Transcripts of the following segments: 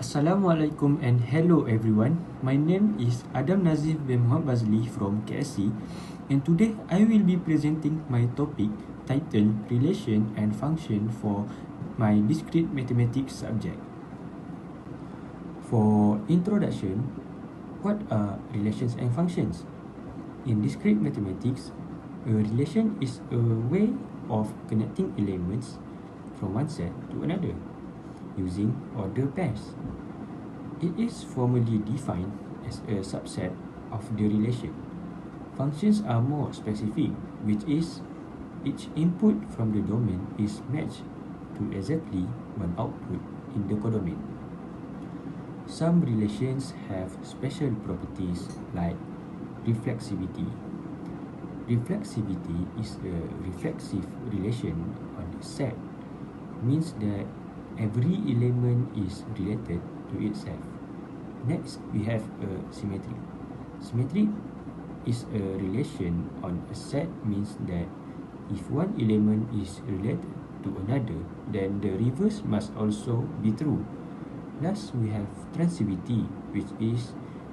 Assalamualaikum and hello everyone. My name is Nadzeef bin Muhammad Bazli from KSC, and today I will be presenting my topic titled Relation and Function for my Discrete Mathematics subject. For introduction, what are relations and functions? In discrete mathematics, a relation is a way of connecting elements from one set to another using order pairs. It is formally defined as a subset of the relation. Functions are more specific, which is each input from the domain is matched to exactly one output in the codomain. Some relations have special properties like reflexivity. Reflexivity is a reflexive relation on a set, means that every element is related to itself. Next, we have a symmetry. Symmetry is a relation on a set, means that if one element is related to another, then the reverse must also be true. Last, we have transitivity, which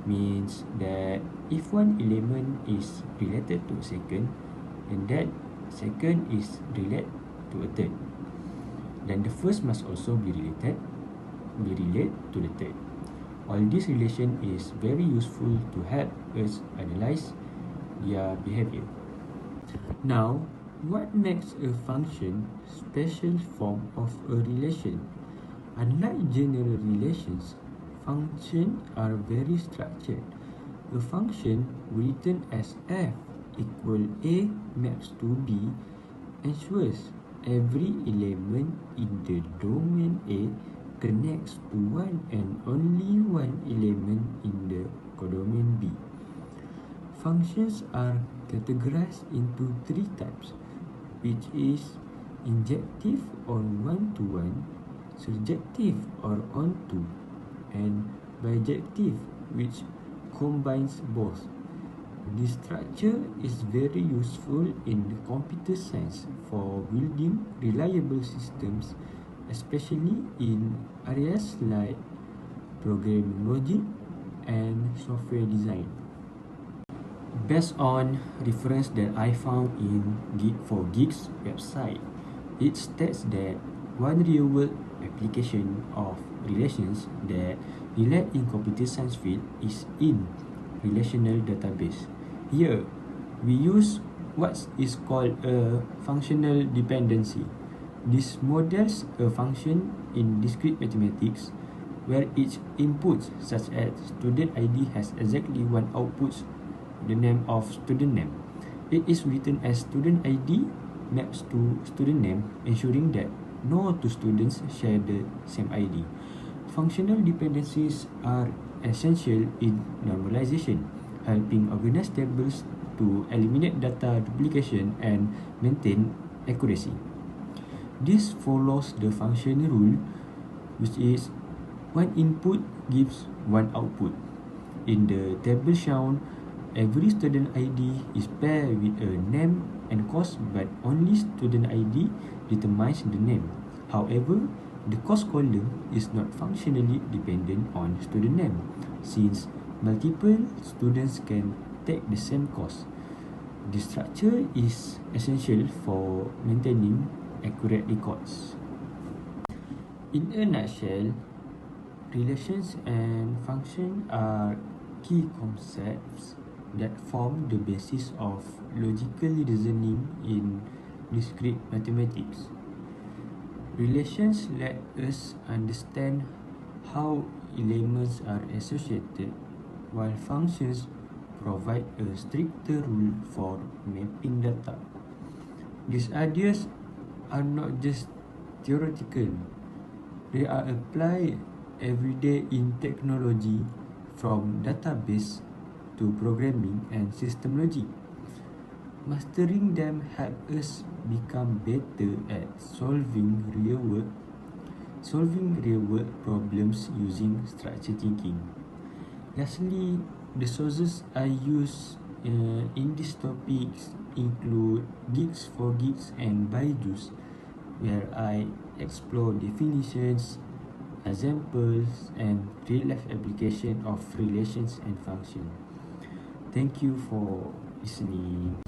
means that if one element is related to a second, and that second is related to a third, then the first must also be related to the third. All this relation is very useful to help us analyze their behavior. Now, what makes a function special form of a relation? Unlike general relations, functions are very structured. A function written as f equal a maps to b ensures every element in the domain A connects to one and only one element in the codomain B. Functions are categorized into three types, which is injective or one-to-one, surjective or onto, and bijective, which combines both. This structure is very useful in computer science for building reliable systems, especially in areas like programming logic and software design. Based on reference that I found in Geek4Geeks website, it states that one real-world application of relations that relate in computer science field is in relational database. Here, we use what is called a functional dependency. This models a function in discrete mathematics where each input, such as student ID, has exactly one output, the name of student name. It is written as student ID maps to student name, ensuring that no two students share the same ID. Functional dependencies are essential in normalization, helping organize tables to eliminate data duplication and maintain accuracy. This follows the function rule, which is one input gives one output. In the table shown, every student ID is paired with a name and course, but only student ID determines the name. However, the course column is not functionally dependent on student name, since multiple students can take the same course. This structure is essential for maintaining accurate records. In a nutshell, relations and functions are key concepts that form the basis of logical reasoning in discrete mathematics. Relations let us understand how elements are associated, while functions provide a stricter rule for mapping data. These ideas are not just theoretical, they are applied every day in technology, from database to programming and system logic. Mastering them help us become better at solving real-world problems using structured thinking. Lastly, the sources I use in these topics include Geeks4Geeks and Byju's, where I explore definitions, examples, and real-life application of relations and functions. Thank you for listening.